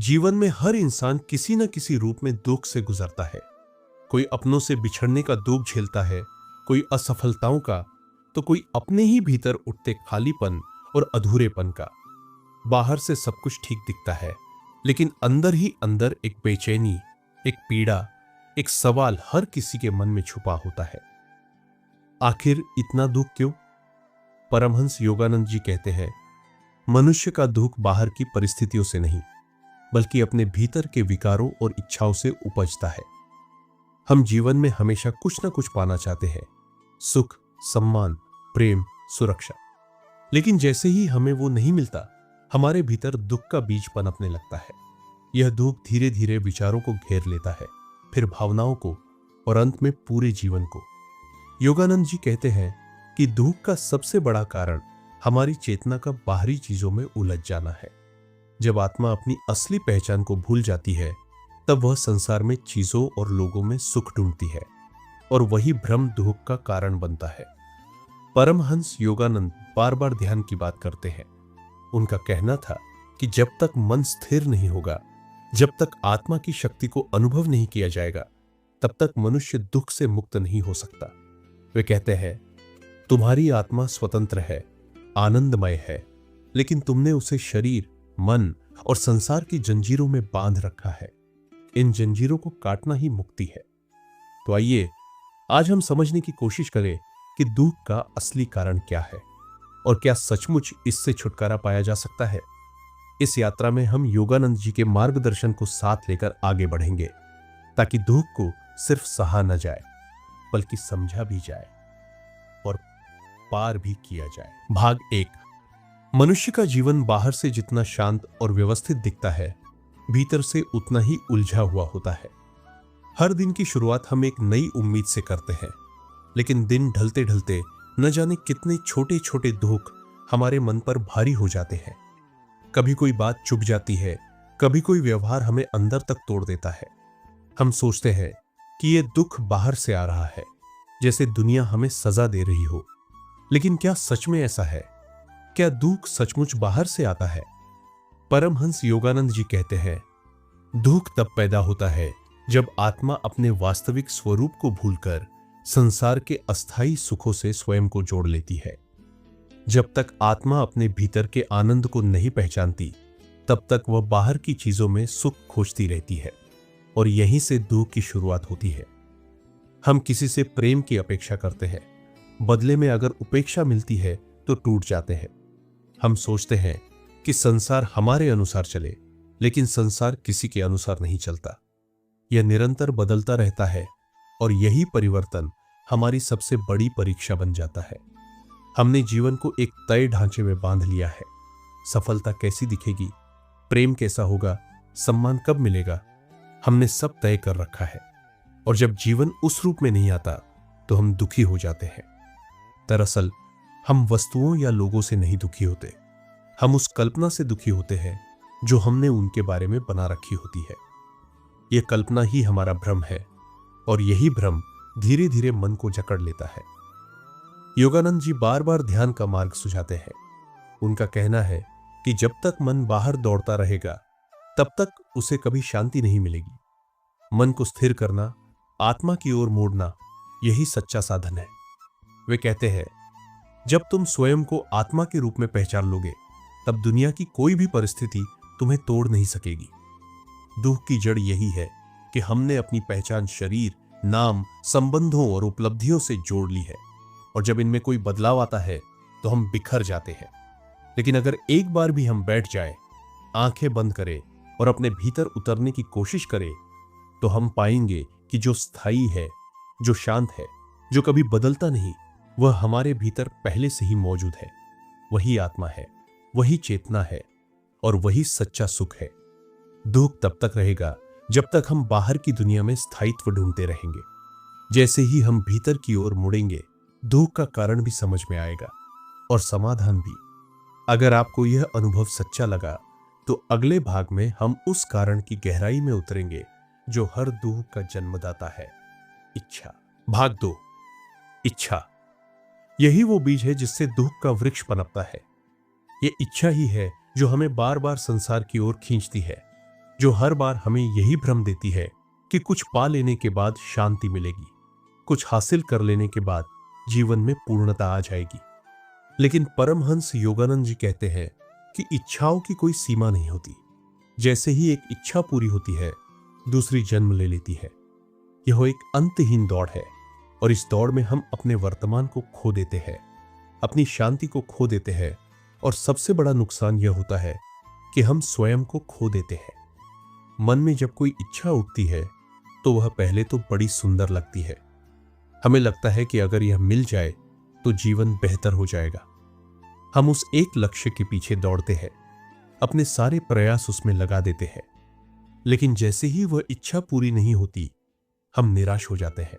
जीवन में हर इंसान किसी न किसी रूप में दुख से गुजरता है। कोई अपनों से बिछड़ने का दुख झेलता है, कोई असफलताओं का, तो कोई अपने ही भीतर उठते खालीपन और अधूरेपन का। बाहर से सब कुछ ठीक दिखता है, लेकिन अंदर ही अंदर एक बेचैनी, एक पीड़ा, एक सवाल हर किसी के मन में छुपा होता है। आखिर इतना दुख क्यों? परमहंस योगानंद जी कहते हैं, मनुष्य का दुख बाहर की परिस्थितियों से नहीं, बल्कि अपने भीतर के विकारों और इच्छाओं से उपजता है। हम जीवन में हमेशा कुछ ना कुछ पाना चाहते हैं, सुख, सम्मान, प्रेम, सुरक्षा। लेकिन जैसे ही हमें वो नहीं मिलता, हमारे भीतर दुख का बीज पनपने लगता है। यह दुख धीरे धीरे विचारों को घेर लेता है, फिर भावनाओं को, और अंत में पूरे जीवन को। योगानंद जी कहते हैं कि दुख का सबसे बड़ा कारण हमारी चेतना का बाहरी चीजों में उलझ जाना है। जब आत्मा अपनी असली पहचान को भूल जाती है, तब वह संसार में चीजों और लोगों में सुख ढूंढती है, और वही भ्रम दुख का कारण बनता है। परमहंस योगानंद बार बार ध्यान की बात करते हैं। उनका कहना था कि जब तक मन स्थिर नहीं होगा, जब तक आत्मा की शक्ति को अनुभव नहीं किया जाएगा, तब तक मनुष्य दुख से मुक्त नहीं हो सकता। वे कहते हैं, तुम्हारी आत्मा स्वतंत्र है, आनंदमय है, लेकिन तुमने उसे शरीर, मन और संसार की जंजीरों में बांध रखा है। इन जंजीरों को काटना ही मुक्ति है। तो आइए आज हम समझने की कोशिश करें कि दुख का असली कारण क्या है, और क्या सचमुच इससे छुटकारा पाया जा सकता है। इस यात्रा में हम योगानंद जी के मार्गदर्शन को साथ लेकर आगे बढ़ेंगे, ताकि दुख को सिर्फ सहा न जाए, बल्कि समझा भी जाए और पार भी किया जाए। भाग 1। मनुष्य का जीवन बाहर से जितना शांत और व्यवस्थित दिखता है, भीतर से उतना ही उलझा हुआ होता है। हर दिन की शुरुआत हम एक नई उम्मीद से करते हैं, लेकिन दिन ढलते ढलते न जाने कितने छोटे छोटे दुख हमारे मन पर भारी हो जाते हैं। कभी कोई बात चुभ जाती है, कभी कोई व्यवहार हमें अंदर तक तोड़ देता है। हम सोचते हैं कि यह दुख बाहर से आ रहा है, जैसे दुनिया हमें सजा दे रही हो। लेकिन क्या सच में ऐसा है? क्या दुख सचमुच बाहर से आता है? परमहंस योगानंद जी कहते हैं, दुख तब पैदा होता है जब आत्मा अपने वास्तविक स्वरूप को भूलकर संसार के अस्थायी सुखों से स्वयं को जोड़ लेती है। जब तक आत्मा अपने भीतर के आनंद को नहीं पहचानती, तब तक वह बाहर की चीजों में सुख खोजती रहती है, और यहीं से दुख की शुरुआत होती है। हम किसी से प्रेम की अपेक्षा करते हैं, बदले में अगर उपेक्षा मिलती है तो टूट जाते हैं। हम सोचते हैं कि संसार हमारे अनुसार चले, लेकिन संसार किसी के अनुसार नहीं चलता। यह निरंतर बदलता रहता है, और यही परिवर्तन हमारी सबसे बड़ी परीक्षा बन जाता है। हमने जीवन को एक तय ढांचे में बांध लिया है। सफलता कैसी दिखेगी, प्रेम कैसा होगा, सम्मान कब मिलेगा, हमने सब तय कर रखा है। और जब जीवन उस रूप में नहीं आता, तो हम दुखी हो जाते हैं। दरअसल हम वस्तुओं या लोगों से नहीं दुखी होते, हम उस कल्पना से दुखी होते हैं जो हमने उनके बारे में बना रखी होती है। यह कल्पना ही हमारा भ्रम है, और यही भ्रम धीरे धीरे मन को जकड़ लेता है। योगानंद जी बार बार ध्यान का मार्ग सुझाते हैं। उनका कहना है कि जब तक मन बाहर दौड़ता रहेगा, तब तक उसे कभी शांति नहीं मिलेगी। मन को स्थिर करना, आत्मा की ओर मोड़ना, यही सच्चा साधन है। वे कहते हैं, जब तुम स्वयं को आत्मा के रूप में पहचान लोगे, तब दुनिया की कोई भी परिस्थिति तुम्हें तोड़ नहीं सकेगी। दुख की जड़ यही है कि हमने अपनी पहचान शरीर, नाम, संबंधों और उपलब्धियों से जोड़ ली है, और जब इनमें कोई बदलाव आता है तो हम बिखर जाते हैं। लेकिन अगर एक बार भी हम बैठ जाएं, आंखें बंद करें और अपने भीतर उतरने की कोशिश करें, तो हम पाएंगे कि जो स्थायी है, जो शांत है, जो कभी बदलता नहीं, वह हमारे भीतर पहले से ही मौजूद है। वही आत्मा है, वही चेतना है, और वही सच्चा सुख है। दुख तब तक रहेगा जब तक हम बाहर की दुनिया में स्थायित्व ढूंढते रहेंगे। जैसे ही हम भीतर की ओर मुड़ेंगे, दुख का कारण भी समझ में आएगा, और समाधान भी। अगर आपको यह अनुभव सच्चा लगा, तो अगले भाग में हम उस कारण की गहराई में उतरेंगे जो हर दुख का जन्मदाता है, इच्छा। भाग 2। इच्छा। यही वो बीज है जिससे दुख का वृक्ष पनपता है। ये इच्छा ही है जो हमें बार बार संसार की ओर खींचती है। जो हर बार हमें यही भ्रम देती है कि कुछ पा लेने के बाद शांति मिलेगी, कुछ हासिल कर लेने के बाद जीवन में पूर्णता आ जाएगी। लेकिन परमहंस योगानंद जी कहते हैं कि इच्छाओं की कोई सीमा नहीं होती। जैसे ही एक इच्छा पूरी होती है, दूसरी जन्म ले लेती है। यह एक अंतहीन दौड़ है और इस दौड़ में हम अपने वर्तमान को खो देते हैं, अपनी शांति को खो देते हैं और सबसे बड़ा नुकसान यह होता है कि हम स्वयं को खो देते हैं। मन में जब कोई इच्छा उठती है तो वह पहले तो बड़ी सुंदर लगती है। हमें लगता है कि अगर यह मिल जाए तो जीवन बेहतर हो जाएगा। हम उस एक लक्ष्य के पीछे दौड़ते हैं, अपने सारे प्रयास उसमें लगा देते हैं। लेकिन जैसे ही वह इच्छा पूरी नहीं होती, हम निराश हो जाते हैं।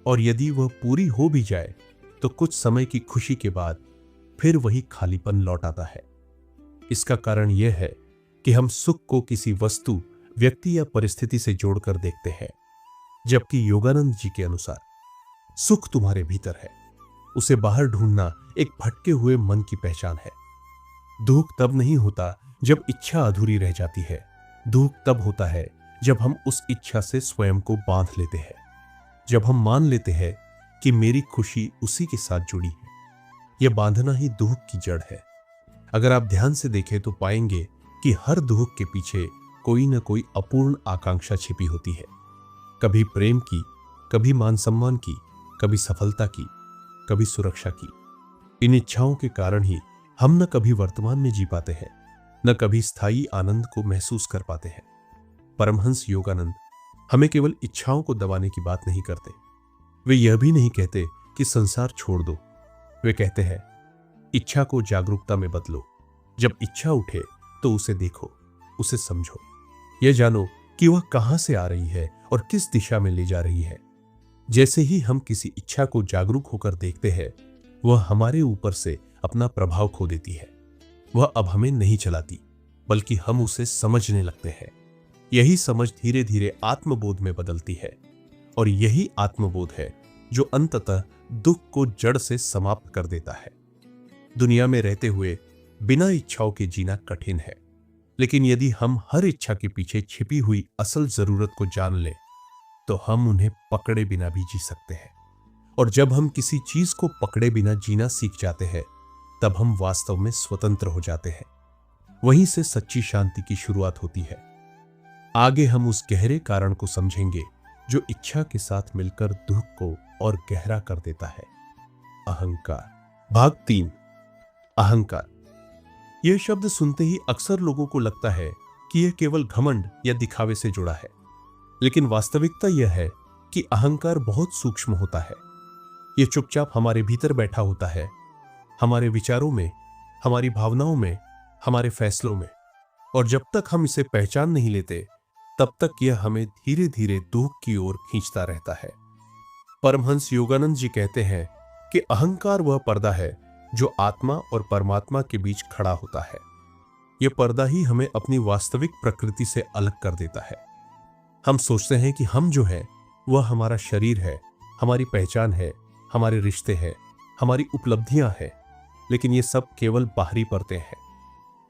और यदि वह पूरी हो भी जाए तो कुछ समय की खुशी के बाद फिर वही खालीपन लौट आता है। इसका कारण यह है कि हम सुख को किसी वस्तु, व्यक्ति या परिस्थिति से जोड़कर देखते हैं, जबकि योगानंद जी के अनुसार सुख तुम्हारे भीतर है। उसे बाहर ढूंढना एक भटके हुए मन की पहचान है। दुख तब नहीं होता जब इच्छा अधूरी रह जाती है। दुख तब होता है जब हम उस इच्छा से स्वयं को बांध लेते हैं, जब हम मान लेते हैं कि मेरी खुशी उसी के साथ जुड़ी है। यह बांधना ही दुख की जड़ है। अगर आप ध्यान से देखें तो पाएंगे कि हर दुख के पीछे कोई न कोई अपूर्ण आकांक्षा छिपी होती है। कभी प्रेम की, कभी मान सम्मान की, कभी सफलता की, कभी सुरक्षा की। इन इच्छाओं के कारण ही हम न कभी वर्तमान में जी पाते हैं, न कभी स्थायी आनंद को महसूस कर पाते हैं। परमहंस योगानंद हमें केवल इच्छाओं को दबाने की बात नहीं करते। वे यह भी नहीं कहते कि संसार छोड़ दो। वे कहते हैं, इच्छा को जागरूकता में बदलो। जब इच्छा उठे तो उसे देखो, उसे समझो। यह जानो कि वह कहां से आ रही है और किस दिशा में ले जा रही है। जैसे ही हम किसी इच्छा को जागरूक होकर देखते हैं, वह हमारे ऊपर से अपना प्रभाव खो देती है। वह अब हमें नहीं चलाती, बल्कि हम उसे समझने लगते हैं। यही समझ धीरे धीरे आत्मबोध में बदलती है और यही आत्मबोध है जो अंततः दुख को जड़ से समाप्त कर देता है। दुनिया में रहते हुए बिना इच्छाओं के जीना कठिन है, लेकिन यदि हम हर इच्छा के पीछे छिपी हुई असल जरूरत को जान लें तो हम उन्हें पकड़े बिना भी जी सकते हैं। और जब हम किसी चीज को पकड़े बिना जीना सीख जाते हैं, तब हम वास्तव में स्वतंत्र हो जाते हैं। वहीं से सच्ची शांति की शुरुआत होती है। आगे हम उस गहरे कारण को समझेंगे जो इच्छा के साथ मिलकर दुख को और गहरा कर देता है। अहंकार। भाग 3। अहंकार। यह शब्द सुनते ही अक्सर लोगों को लगता है कि यह केवल घमंड या दिखावे से जुड़ा है, लेकिन वास्तविकता यह है कि अहंकार बहुत सूक्ष्म होता है। यह चुपचाप हमारे भीतर बैठा होता है, हमारे विचारों में, हमारी भावनाओं में, हमारे फैसलों में। और जब तक हम इसे पहचान नहीं लेते, तब तक यह हमें धीरे धीरे दुख की ओर खींचता रहता है। परमहंस योगानंद जी कहते हैं कि अहंकार वह पर्दा है जो आत्मा और परमात्मा के बीच खड़ा होता है। यह पर्दा ही हमें अपनी वास्तविक प्रकृति से अलग कर देता है। हम सोचते हैं कि हम जो है वह हमारा शरीर है, हमारी पहचान है, हमारे रिश्ते हैं, हमारी उपलब्धियां हैं, लेकिन ये सब केवल बाहरी परतें हैं।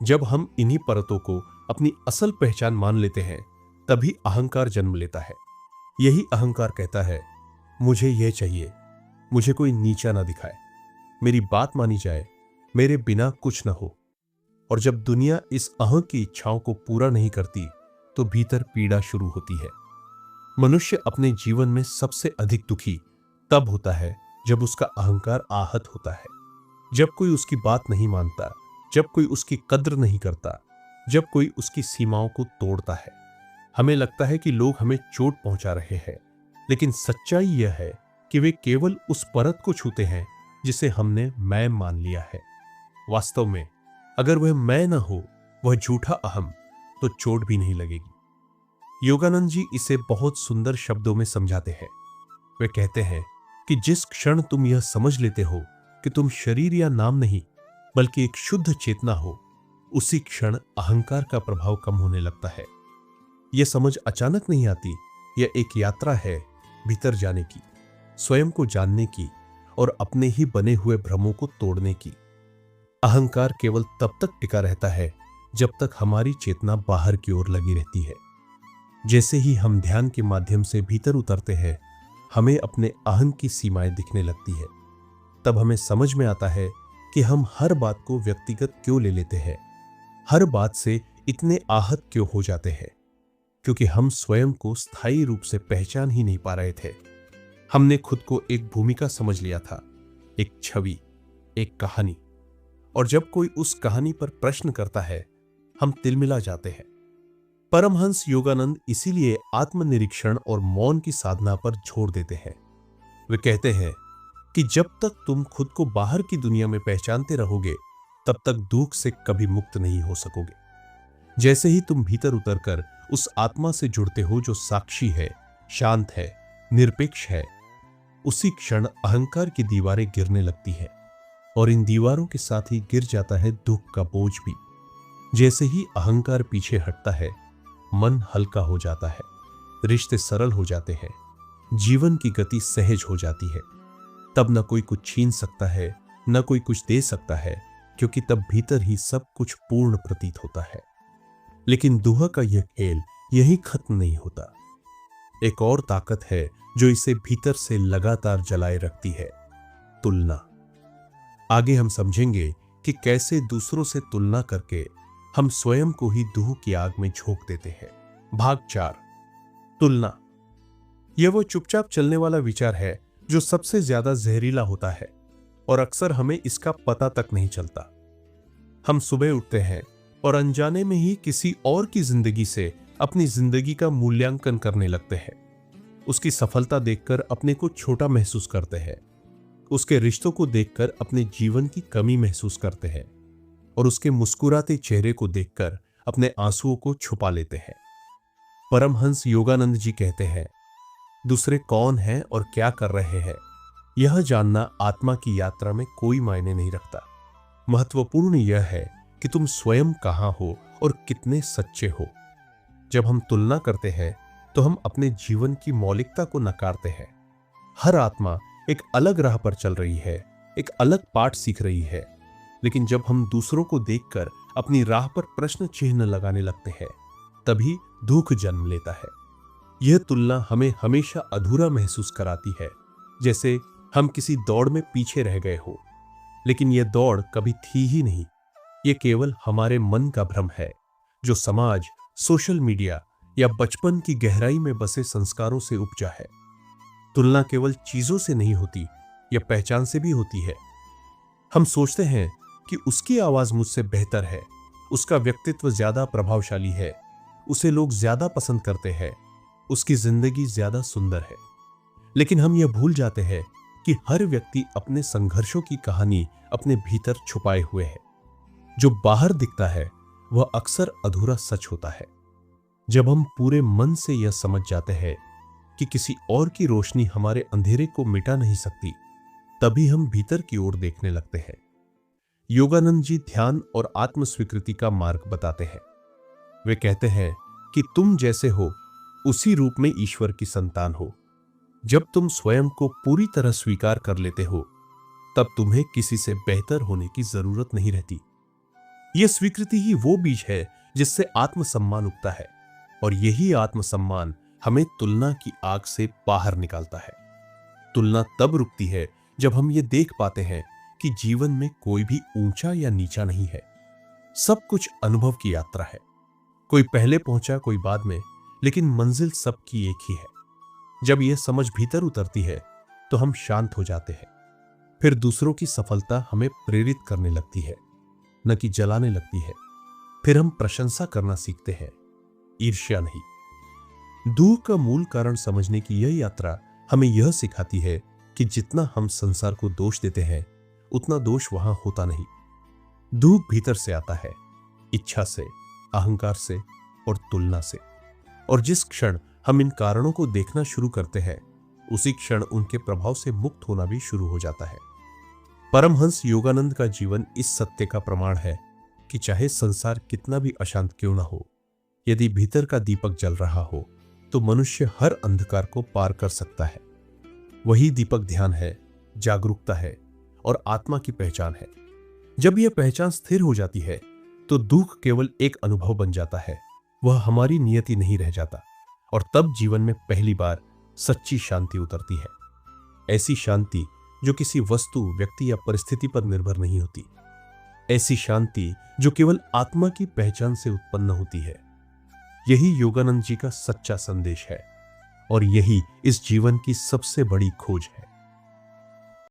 जब हम इन्हीं परतों को अपनी असल पहचान मान लेते हैं, तभी अहंकार जन्म लेता है। यही अहंकार कहता है, मुझे यह चाहिए, मुझे कोई नीचा ना दिखाए, मेरी बात मानी जाए, मेरे बिना कुछ ना हो। और जब दुनिया इस अहं की इच्छाओं को पूरा नहीं करती, तो भीतर पीड़ा शुरू होती है। मनुष्य अपने जीवन में सबसे अधिक दुखी तब होता है जब उसका अहंकार आहत होता है, जब कोई उसकी बात नहीं मानता, जब कोई उसकी कद्र नहीं करता, जब कोई उसकी सीमाओं को तोड़ता है। हमें लगता है कि लोग हमें चोट पहुंचा रहे हैं, लेकिन सच्चाई यह है कि वे केवल उस परत को छूते हैं जिसे हमने मैं मान लिया है। वास्तव में अगर वह मैं न हो, वह झूठा अहम, तो चोट भी नहीं लगेगी। योगानंद जी इसे बहुत सुंदर शब्दों में समझाते हैं। वे कहते हैं कि जिस क्षण तुम यह समझ लेते हो कि तुम शरीर या नाम नहीं, बल्कि एक शुद्ध चेतना हो, उसी क्षण अहंकार का प्रभाव कम होने लगता है। यह समझ अचानक नहीं आती, यह एक यात्रा है भीतर जाने की, स्वयं को जानने की और अपने ही बने हुए भ्रमों को तोड़ने की। अहंकार केवल तब तक टिका रहता है जब तक हमारी चेतना बाहर की ओर लगी रहती है। जैसे ही हम ध्यान के माध्यम से भीतर उतरते हैं, हमें अपने अहं की सीमाएं दिखने लगती है। तब हमें समझ में आता है कि हम हर बात को व्यक्तिगत क्यों ले लेते हैं, हर बात से इतने आहत क्यों हो जाते हैं, क्योंकि हम स्वयं को स्थायी रूप से पहचान ही नहीं पा रहे थे। हमने खुद को एक भूमिका समझ लिया था, एक छवि, एक कहानी। और जब कोई उस कहानी पर प्रश्न करता है, हम तिलमिला जाते हैं। परमहंस योगानंद इसीलिए आत्मनिरीक्षण और मौन की साधना पर जोर देते हैं। वे कहते हैं कि जब तक तुम खुद को बाहर की दुनिया में पहचानते रहोगे, तब तक दुख से कभी मुक्त नहीं हो सकोगे। जैसे ही तुम भीतर उतरकर उस आत्मा से जुड़ते हो जो साक्षी है, शांत है, निरपेक्ष है, उसी क्षण अहंकार की दीवारें गिरने लगती है और इन दीवारों के साथ ही गिर जाता है दुख का बोझ भी। जैसे ही अहंकार पीछे हटता है, मन हल्का हो जाता है, रिश्ते सरल हो जाते हैं, जीवन की गति सहज हो जाती है। तब न कोई कुछ छीन सकता है, न कोई कुछ दे सकता है, क्योंकि तब भीतर ही सब कुछ पूर्ण प्रतीत होता है। लेकिन दुहा का यह खेल यही खत्म नहीं होता। एक और ताकत है जो इसे भीतर से लगातार जलाए रखती है, तुलना। आगे हम समझेंगे कि कैसे दूसरों से तुलना करके हम स्वयं को ही दुह की आग में झोंक देते हैं। भाग 4, तुलना। यह वो चुपचाप चलने वाला विचार है जो सबसे ज्यादा जहरीला होता है और अक्सर हमें इसका पता तक नहीं चलता। हम सुबह उठते हैं और अनजाने में ही किसी और की जिंदगी से अपनी जिंदगी का मूल्यांकन करने लगते हैं। उसकी सफलता देखकर अपने को छोटा महसूस करते हैं, उसके रिश्तों को देखकर अपने जीवन की कमी महसूस करते हैं और उसके मुस्कुराते चेहरे को देखकर अपने आंसुओं को छुपा लेते हैं। परमहंस योगानंद जी कहते हैं, दूसरे कौन हैं और क्या कर रहे हैं, यह जानना आत्मा की यात्रा में कोई मायने नहीं रखता। महत्वपूर्ण यह है कि तुम स्वयं कहां हो और कितने सच्चे हो। जब हम तुलना करते हैं तो हम अपने जीवन की मौलिकता को नकारते हैं। हर आत्मा एक अलग राह पर चल रही है, एक अलग पाठ सीख रही है। लेकिन जब हम दूसरों को देखकर अपनी राह पर प्रश्न चिन्ह लगाने लगते हैं, तभी दुख जन्म लेता है। यह तुलना हमें हमेशा अधूरा महसूस कराती है, जैसे हम किसी दौड़ में पीछे रह गए हो। लेकिन यह दौड़ कभी थी ही नहीं, यह केवल हमारे मन का भ्रम है, जो समाज, सोशल मीडिया या बचपन की गहराई में बसे संस्कारों से उपजा है। तुलना केवल चीजों से नहीं होती, यह पहचान से भी होती है। हम सोचते हैं कि उसकी आवाज मुझसे बेहतर है, उसका व्यक्तित्व ज्यादा प्रभावशाली है, उसे लोग ज्यादा पसंद करते हैं, उसकी जिंदगी ज्यादा सुंदर है। लेकिन हम यह भूल जाते हैं कि हर व्यक्ति अपने संघर्षों की कहानी अपने भीतर छुपाए हुए है। जो बाहर दिखता है वह अक्सर अधूरा सच होता है। जब हम पूरे मन से यह समझ जाते हैं कि किसी और की रोशनी हमारे अंधेरे को मिटा नहीं सकती, तभी हम भीतर की ओर देखने लगते हैं। योगानंद जी ध्यान और आत्म स्वीकृति का मार्ग बताते हैं। वे कहते हैं कि तुम जैसे हो उसी रूप में ईश्वर की संतान हो। जब तुम स्वयं को पूरी तरह स्वीकार कर लेते हो, तब तुम्हें किसी से बेहतर होने की जरूरत नहीं रहती। यह स्वीकृति ही वो बीज है जिससे आत्मसम्मान उगता है, और यही आत्मसम्मान हमें तुलना की आग से बाहर निकालता है। तुलना तब रुकती है जब हम ये देख पाते हैं कि जीवन में कोई भी ऊंचा या नीचा नहीं है, सब कुछ अनुभव की यात्रा है। कोई पहले पहुंचा, कोई बाद में, लेकिन मंजिल सबकी एक ही है। जब यह समझ भीतर उतरती है तो हम शांत हो जाते हैं। फिर दूसरों की सफलता हमें प्रेरित करने लगती है, न कि जलाने लगती है। फिर हम प्रशंसा करना सीखते हैं, ईर्ष्या नहीं। दुख का मूल कारण समझने की यह यात्रा हमें यह सिखाती है कि जितना हम संसार को दोष देते हैं, उतना दोष वहां होता नहीं। दुख भीतर से आता है, इच्छा से, अहंकार से और तुलना से। और जिस क्षण हम इन कारणों को देखना शुरू करते हैं, उसी क्षण उनके प्रभाव से मुक्त होना भी शुरू हो जाता है। परमहंस योगानंद का जीवन इस सत्य का प्रमाण है कि चाहे संसार कितना भी अशांत क्यों ना हो, यदि भीतर का दीपक जल रहा हो तो मनुष्य हर अंधकार को पार कर सकता है। वही दीपक ध्यान है, जागरूकता है और आत्मा की पहचान है। जब यह पहचान स्थिर हो जाती है, तो दुख केवल एक अनुभव बन जाता है, वह हमारी नियति नहीं रह जाता। और तब जीवन में पहली बार सच्ची शांति उतरती है। ऐसी शांति जो किसी वस्तु, व्यक्ति या परिस्थिति पर निर्भर नहीं होती। ऐसी शांति जो केवल आत्मा की पहचान से उत्पन्न होती है। यही योगानंद जी का सच्चा संदेश है और यही इस जीवन की सबसे बड़ी खोज है।